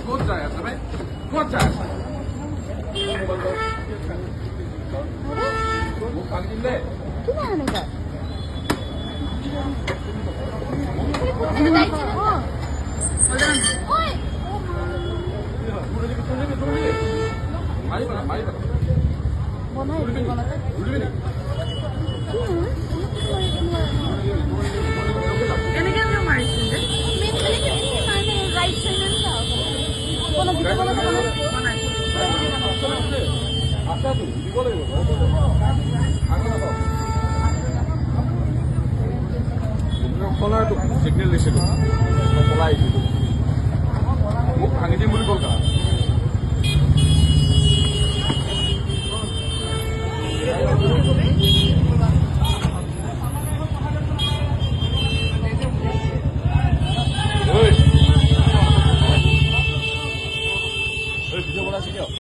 ক'ত যায় আছে ভাই ক'ত যায় আছে মোক পানী দিলে মাৰিবা মাৰিবা উলিবি নেকি এনেকে মাৰিছিল আছাতো দিব লাগিব পলাইটো চিগনেল দিছিলোঁ পলাই আহিছিলোঁ মোক ভাঙি দিম বুলি ক'ল ভিডিঅ' বনাইছে কিয়